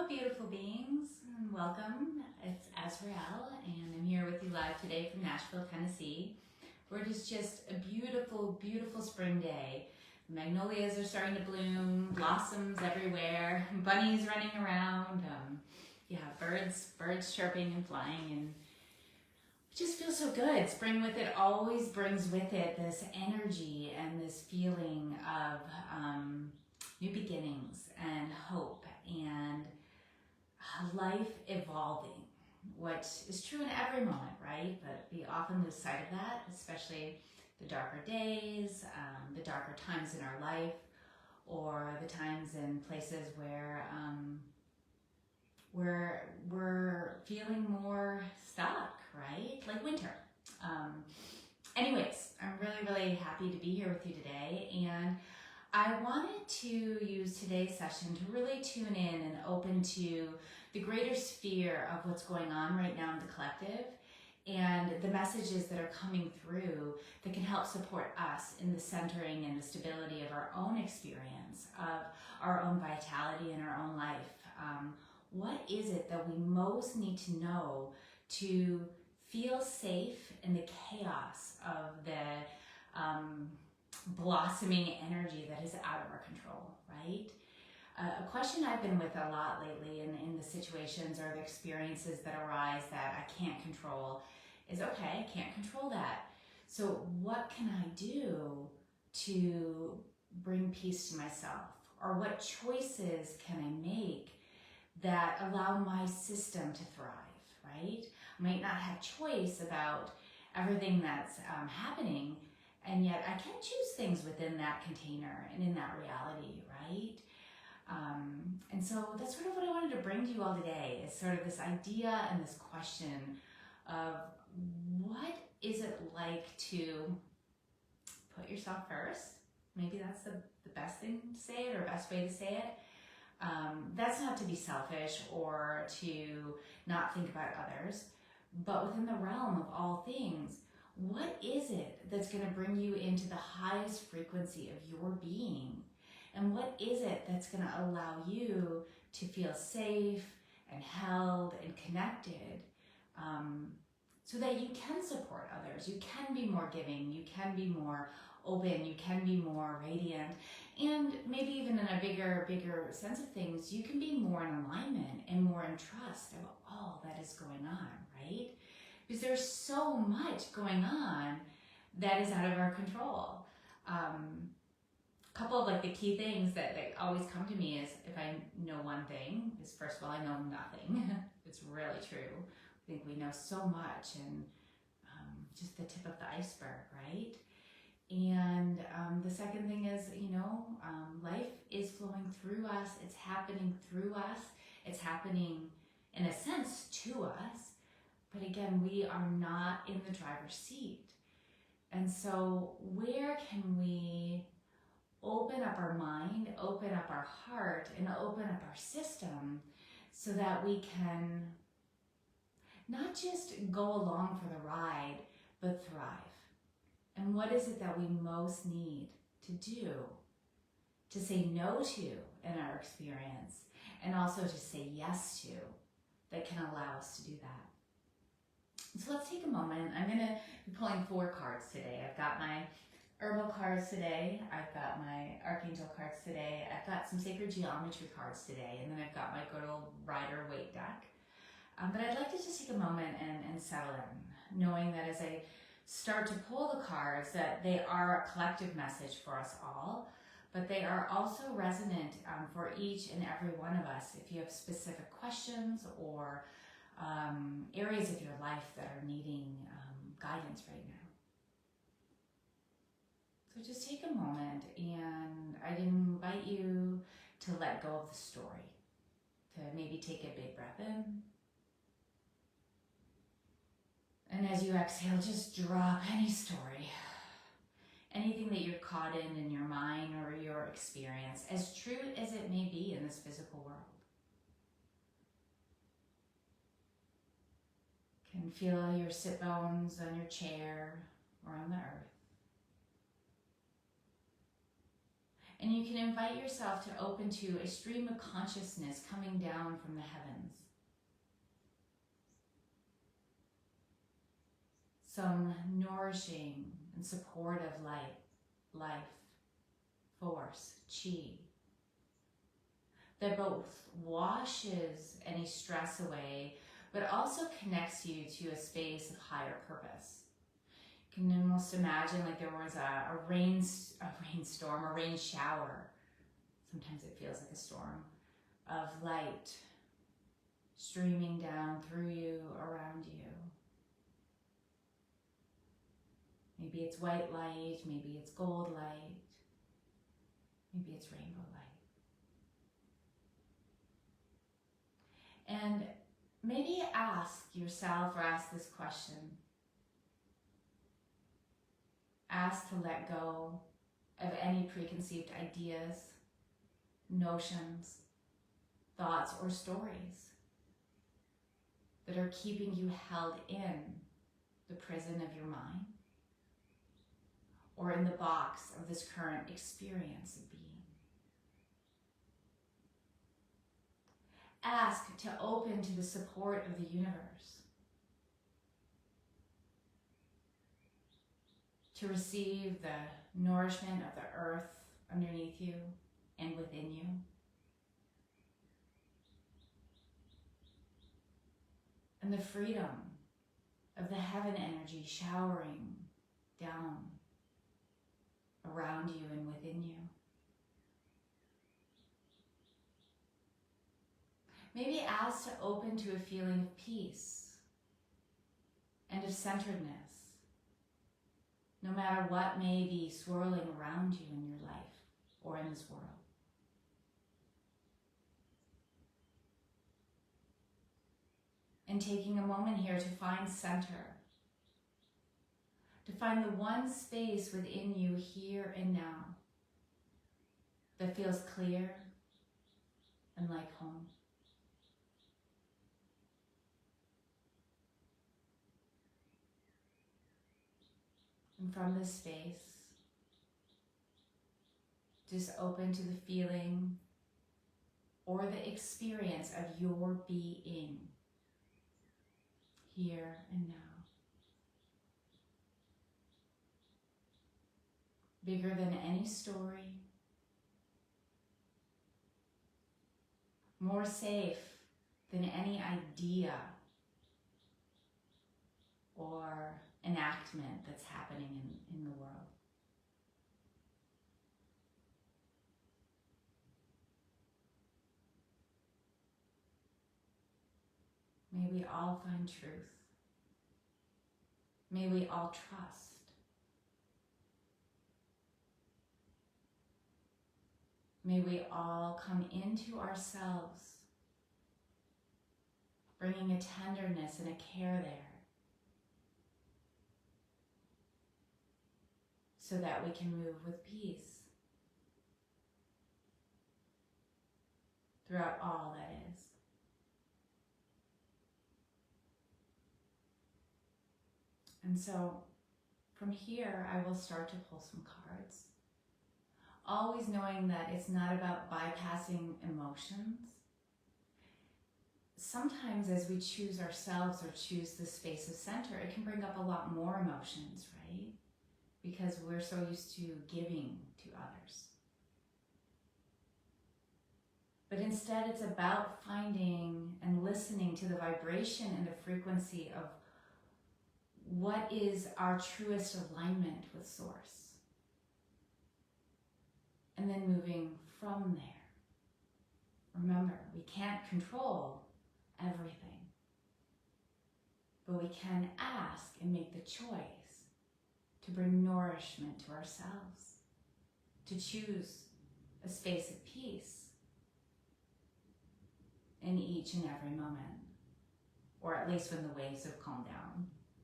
beautiful beings, and welcome. It's Azrael, and I'm here with you live today from Nashville, Tennessee, where it is just a beautiful, beautiful spring day. Magnolias are starting to bloom, blossoms everywhere, bunnies running around, birds chirping and flying, and it just feels so good. Spring with it always brings with it this energy and this feeling of new beginnings and hope and life evolving, what is true in every moment, right? But we often lose sight of that, especially the darker days, the darker times in our life, or the times and places where we're feeling more stuck, right? Like winter. Anyways, I'm really, really happy to be here with you today, and I wanted to use today's session to really tune in and open to the greater sphere of what's going on right now in the collective and the messages that are coming through that can help support us in the centering and the stability of our own experience, of our own vitality in our own life. What is it that we most need to know to feel safe in the chaos of the blossoming energy that is out of our control, right? A question I've been with a lot lately in the situations or the experiences that arise that I can't control is, okay, I can't control that. So what can I do to bring peace to myself? Or what choices can I make that allow my system to thrive, right? I might not have choice about everything that's happening, and yet I can choose things within that container and in that reality, right? And so that's sort of what I wanted to bring to you all today, is sort of this idea and this question of what is it like to put yourself first? Maybe that's the best thing to say it, or best way to say it. That's not to be selfish or to not think about others, but within the realm of all things, what is it that's going to bring you into the highest frequency of your being? And what is it that's going to allow you to feel safe and held and connected, so that you can support others, you can be more giving, you can be more open, you can be more radiant, and maybe even in a bigger sense of things, you can be more in alignment and more in trust of all that is going on, right? Because there's so much going on that is out of our control. A couple of like the key things that always come to me is, if I know one thing, is first of all, I know nothing. It's really true. I think we know so much, and just the tip of the iceberg, right? And the second thing is, life is flowing through us. It's happening through us. It's happening in a sense to us. But again, we are not in the driver's seat. And so where can we open up our mind, open up our heart, and open up our system so that we can not just go along for the ride, but thrive? And what is it that we most need to do, to say no to in our experience, and also to say yes to, that can allow us to do that? So let's take a moment. I'm going to be pulling 4 cards today. I've got my herbal cards today. I've got my archangel cards today. I've got some sacred geometry cards today. And then I've got my good old Rider-Waite deck. But I'd like to just take a moment and settle in, knowing that as I start to pull the cards, that they are a collective message for us all, but they are also resonant for each and every one of us. If you have specific questions or areas of your life that are needing guidance right now. So just take a moment, and I'd invite you to let go of the story, to maybe take a big breath in. And as you exhale, just drop any story, anything that you're caught in your mind or your experience, as true as it may be in this physical world. Can feel your sit bones on your chair or on the earth. And you can invite yourself to open to a stream of consciousness coming down from the heavens. Some nourishing and supportive light, life, force, chi, that both washes any stress away, but also connects you to a space of higher purpose. You can almost imagine like there was a rainstorm, a rain shower. Sometimes it feels like a storm of light streaming down through you, around you. Maybe it's white light, maybe it's gold light, maybe it's rainbow light. And maybe ask yourself or ask this question. Ask to let go of any preconceived ideas, notions, thoughts, or stories that are keeping you held in the prison of your mind or in the box of this current experience of being. Ask to open to the support of the universe, to receive the nourishment of the earth underneath you and within you. And the freedom of the heaven energy showering down around you and within you. Maybe ask to open to a feeling of peace and of centeredness, no matter what may be swirling around you in your life or in this world. And taking a moment here to find center, to find the one space within you here and now that feels clear and like home. And from this space, just open to the feeling or the experience of your being here and now. Bigger than any story, more safe than any idea or enactment that's happening in the world. May we all find truth. May we all trust. May we all come into ourselves, bringing a tenderness and a care there, so that we can move with peace throughout all that is. And so from here, I will start to pull some cards, always knowing that it's not about bypassing emotions. Sometimes as we choose ourselves or choose the space of center, it can bring up a lot more emotions, right? Because we're so used to giving to others. But instead, it's about finding and listening to the vibration and the frequency of what is our truest alignment with Source. And then moving from there. Remember, we can't control everything, but we can ask and make the choice to bring nourishment to ourselves, to choose a space of peace in each and every moment, or at least when the waves have calmed down.